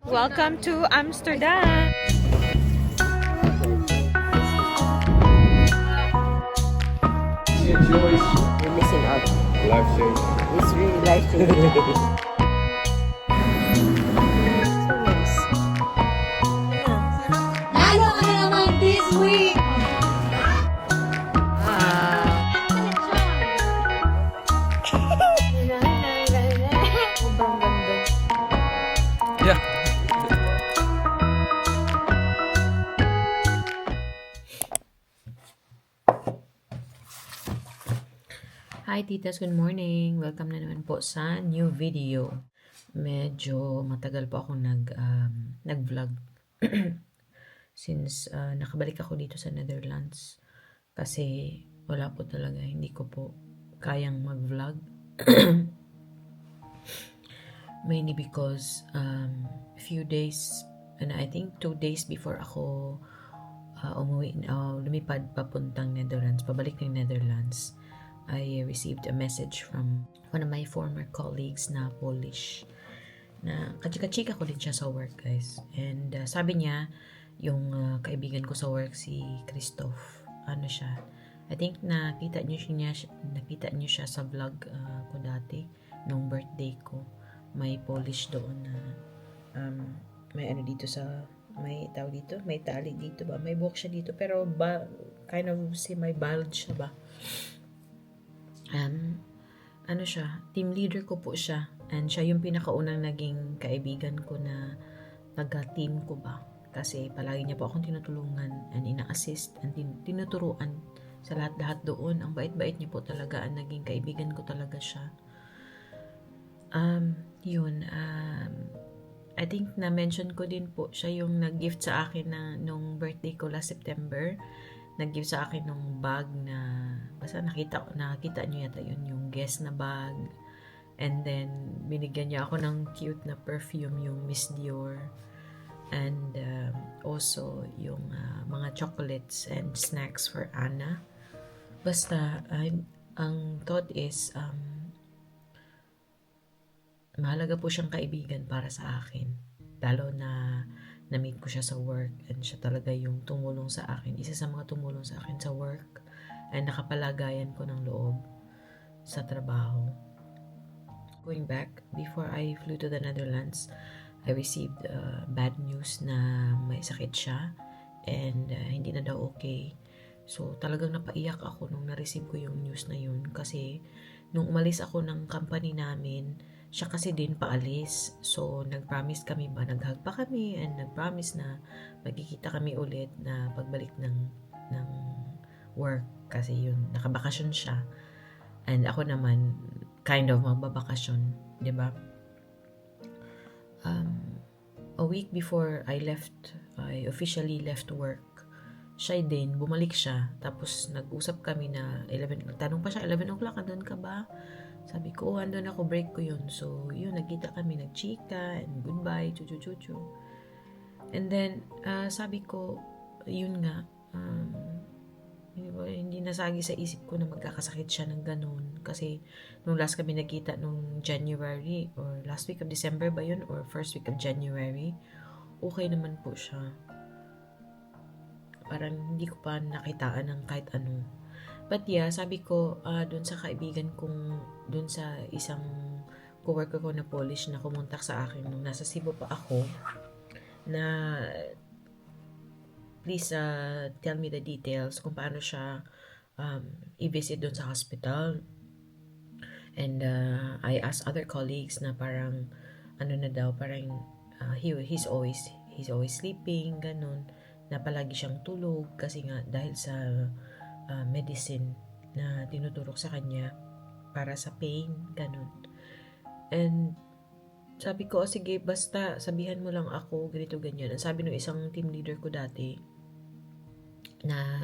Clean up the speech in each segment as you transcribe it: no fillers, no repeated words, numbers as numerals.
Welcome to Amsterdam! You're missing out. Life change. It's really life-changing. So nice. Lalo ka na naman this week! Sobrang ganda. Yeah. Hi titas, good morning. Welcome na naman po sa new video. Medyo matagal po ako nag-vlog since nakabalik ako dito sa Netherlands kasi wala po talaga, hindi ko po kayang mag-vlog. Mainly because few days and I think 2 days before ako lumipad papuntang Netherlands, pabalik ng Netherlands, I received a message from one of my former colleagues na Polish na kachika-chika ko din siya sa work, guys. And sabi niya, yung kaibigan ko sa work, si Christoph, ano siya, I think nakita niyo siya sa vlog ko dati, nung birthday ko. May Polish doon na may ano dito sa, may tao dito, may tali dito ba, may buhok siya dito, pero kind of may bald siya ba. Ano siya, team leader ko po siya, and siya yung pinakaunang naging kaibigan ko na taga-team ko ba, kasi palagi niya po akong tinutulungan and ina-assist and tinuturuan sa lahat-lahat doon. Ang bait-bait niya po talaga, ang naging kaibigan ko talaga siya. I think na-mention ko din po, siya yung nag-gift sa akin na nung birthday ko last September. Nag-give sa akin ng bag na, basta nakita niyo yata yun, yung Guess na bag. And then, binigyan niya ako ng cute na perfume, yung Miss Dior. And also, yung mga chocolates and snacks for Anna. Basta, ang thought is, mahalaga po siyang kaibigan para sa akin. Lalo na na-meet ko siya sa work and siya talaga yung tumulong sa akin. Isa sa mga tumulong sa akin sa work and nakapalagayan ko ng loob sa trabaho. Going back, before I flew to the Netherlands, I received bad news na may sakit siya and hindi na daw okay. So talagang napaiyak ako nung na-receive ko yung news na yun kasi nung umalis ako ng company namin, siya kasi din paalis. So, nag-promise kami ba, nag-hug pa kami and nag-promise na magkikita kami ulit na pagbalik ng work kasi yun, nakabakasyon siya. And ako naman, kind of magbabakasyon, di ba? A week before I officially left work, siya din, bumalik siya. Tapos, nag-usap kami na 11, tanong pa siya, 11 o'clock, andun ka ba? Sabi ko, andun ako, break ko yun. So, yun, nagkita kami, nagchika, and goodbye, chuchu-chuchu. And then, sabi ko, yun nga, hindi nasagi sa isip ko na magkakasakit siya ng ganun. Kasi, nung last kami nagkita, nung January, or last week of December ba yun, or first week of January, okay naman po siya. Parang hindi ko pa nakitaan ng kahit ano. But yeah, sabi ko, dun sa kaibigan kong, dun sa isang coworker ko na Polish na kumontak sa akin nung nasa Cebu pa ako, na please tell me the details kung paano siya i-visit dun sa hospital. And I asked other colleagues na parang, ano na daw, parang he's always sleeping, ganun, na palagi siyang tulog kasi nga dahil sa medicine na tinuturok sa kanya para sa pain, ganun. And sabi ko, sige, basta sabihan mo lang ako, ganito, ganyan. Ang sabi ng isang team leader ko dati, na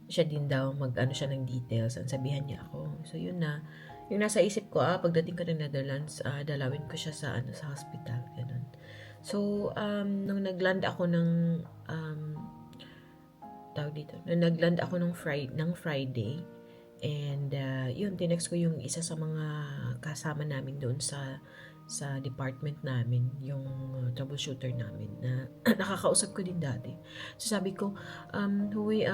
siya din daw, mag-ano siya ng details, ang sabihan niya ako. So, yun na. Yung nasa isip ko, pagdating ko ng Netherlands, dalawin ko siya sa hospital, ganun. So, nung nagland ako ng nagland ako ng Friday and yun, tinext ko yung isa sa mga kasama namin doon sa sa department namin, yung troubleshooter namin na nakakausap ko din dati. So sabi ko, Huy,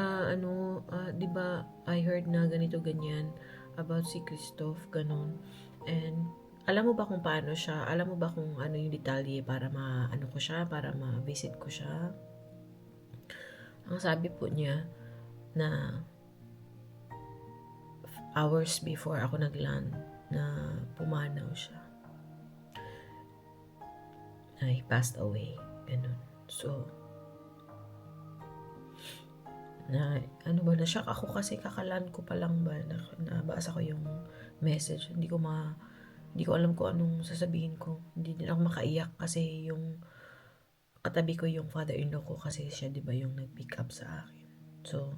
di ba I heard na ganito ganyan about si Christoph, ganun. And alam mo ba kung paano siya? Alam mo ba kung ano yung detalye para ma-ano ko siya, para ma-visit ko siya? Ang sabi po niya na hours before ako nag-land na pumanaw siya. He passed away. Ganun. So, na-shock ako kasi kakalan ko pa lang ba, nabasa ko yung message. Hindi ko alam kung anong sasabihin ko. Hindi din ako makaiyak kasi yung katabi ko yung father-in-law ko kasi siya, di ba, yung nag-pick up sa akin. So,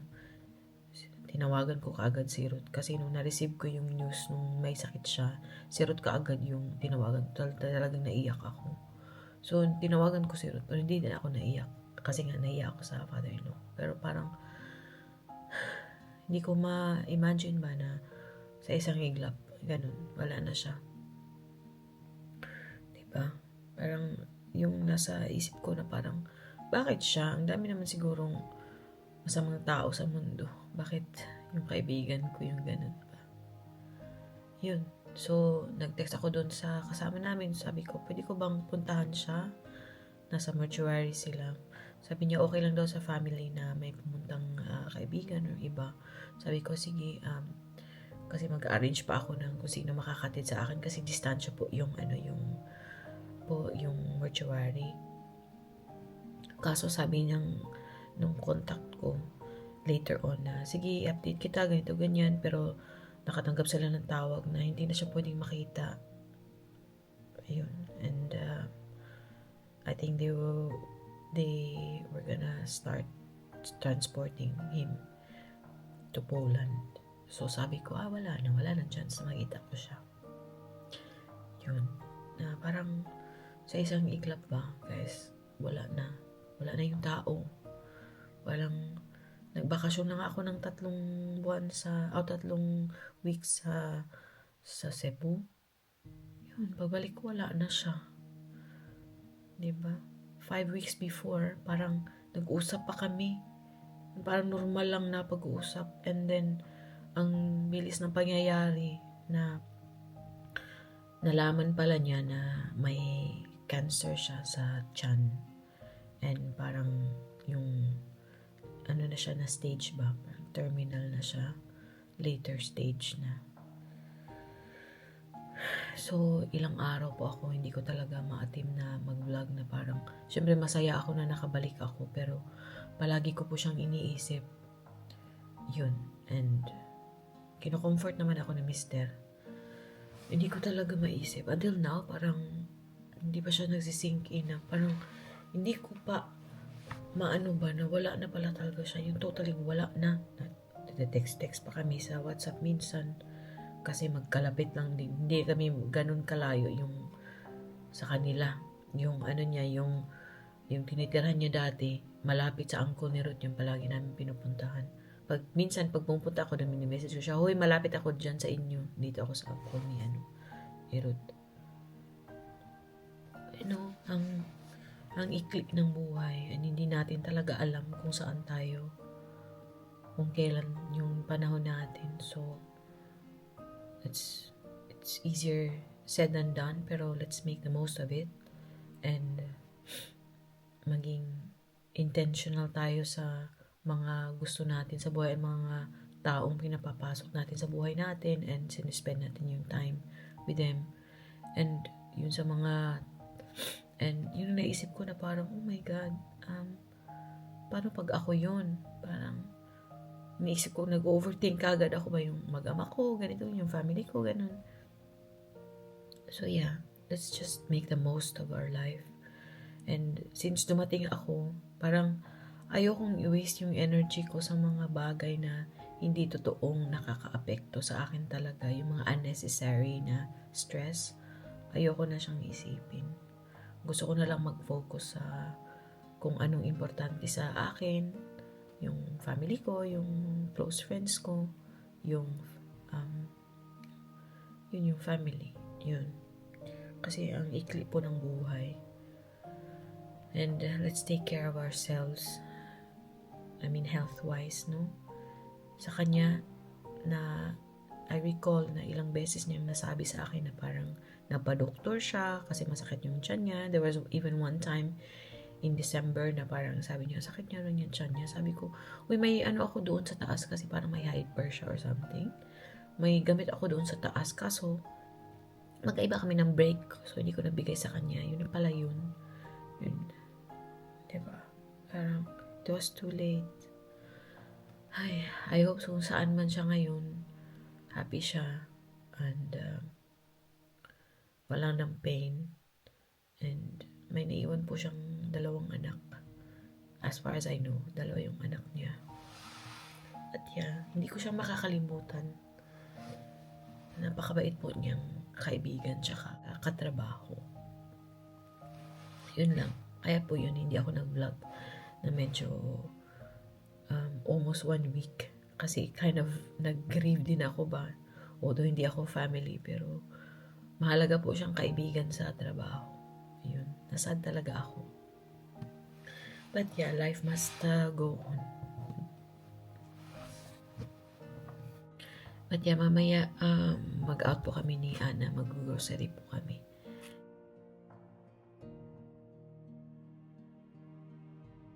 tinawagan ko kaagad si Ruth kasi nung na-receive ko yung news nung may sakit siya, si Ruth kaagad yung tinawagan. Talagang naiyak ako. So, tinawagan ko si Ruth pero hindi din ako naiyak kasi nga naiyak ako sa father-in-law. Pero parang hindi ko ma-imagine ba na sa isang iglap, ganun, wala na siya. Diba? Parang yung nasa isip ko na parang, bakit siya? Ang dami naman sigurong masamang tao sa mundo. Bakit yung kaibigan ko yung ganun ba? Yun. So, nag-text ako doon sa kasama namin. Sabi ko, pwede ko bang puntahan siya? Nasa mortuary sila. Sabi niya, okay lang daw sa family na may pumuntang kaibigan or iba. Sabi ko, sige, kasi mag-arrange pa ako ng kung sino makakatid sa akin kasi distansya po yung mortuary. Kaso sabi niyang nung contact ko later on na, sige, update kita, ganito, ganyan, pero nakatanggap sila ng tawag na hindi na siya pwedeng makita. Ayun. And I think they were gonna start transporting him to Poland. So sabi ko, wala na chance na makita ko siya. Yun. Na parang sa isang iglap ba, guys, wala na yung tao. Nagbakasyon lang ako ng 3 weeks sa Cebu. Yun, pagbalik ko, wala na siya. Diba? 5 weeks before, parang nag-usap pa kami. Parang normal lang na pag-uusap. And then, ang bilis ng pangyayari na nalaman pala niya na may cancer siya sa tiyan. And parang yung na siya na stage ba? Parang terminal na siya. Later stage na. So, ilang araw po ako, hindi ko talaga maatim na mag-vlog na parang, syempre masaya ako na nakabalik ako, pero palagi ko po siyang iniisip. Yun. And, kino-comfort naman ako ni Mister. Hindi ko talaga maisip. Until now, parang, hindi pa siya nagsisink in na, parang, hindi ko pa maano ba na wala na pala talaga siya. Yung totally wala na. Text pa kami sa WhatsApp minsan. Kasi magkalapit lang din. Hindi kami ganun kalayo yung sa kanila. Yung niya, yung tinitirhan niya dati, malapit sa angkol ni Ruth, yung palagi namin pinupuntahan. Minsan, pag pumunta ako, message ko siya, hoy, malapit ako dyan sa inyo. Dito ako sa angkol ni Ruth. Ang ikli ng buhay, and hindi natin talaga alam kung saan tayo, kung kailan yung panahon natin. So, it's easier said than done, pero let's make the most of it and maging intentional tayo sa mga gusto natin sa buhay, mga taong pinapapasok natin sa buhay natin, and sinispend natin yung time with them. And yun sa mga, and yun naisip ko na parang, oh my God, paano pag ako yun? Parang naisip ko, nag-overthink kagad ako ba yung mag-ama ko, ganito, yung family ko, ganun. So yeah, let's just make the most of our life. And since dumating ako, parang ayokong i-waste yung energy ko sa mga bagay na hindi totoong nakaka-apekto sa akin talaga. Yung mga unnecessary na stress, ayoko na siyang isipin. Gusto ko na lang mag-focus sa kung anong importante sa akin, yung family ko, yung close friends ko, yung family, yun. Kasi ang ikli po ng buhay. And let's take care of ourselves. I mean, health-wise, no? Sa kanya, na I recall na ilang beses niyang nasabi sa akin na parang napadoktor siya kasi masakit yung tiyan niya. There was even one time in December na parang sabi niya, sakit niya rin yung tiyan niya. Sabi ko, uy, may ano ako doon sa taas kasi parang may hyper siya or something. May gamit ako doon sa taas kaso magkaiba kami ng break. So, hindi ko nabigay sa kanya. Yun na pala yun. Yun. Diba? Parang, it was too late. Ay, I hope kung saan man siya ngayon, happy siya. And, wala ng pain. And, may naiwan po siyang 2 anak. As far as I know, 2 yung anak niya. At yeah, hindi ko siya makakalimutan. Napakabait po niyang kaibigan tsaka katrabaho. Yun lang. Kaya po yun, hindi ako nag-vlog na medyo almost 1 week. Kasi kind of nag-grieve din ako ba. Although hindi ako family, pero mahalaga po siyang kaibigan sa trabaho. Yun. Nasad talaga ako. But yeah, life must go on. But yeah, mamaya mag-out po kami ni Ana. Mag-grocery po kami.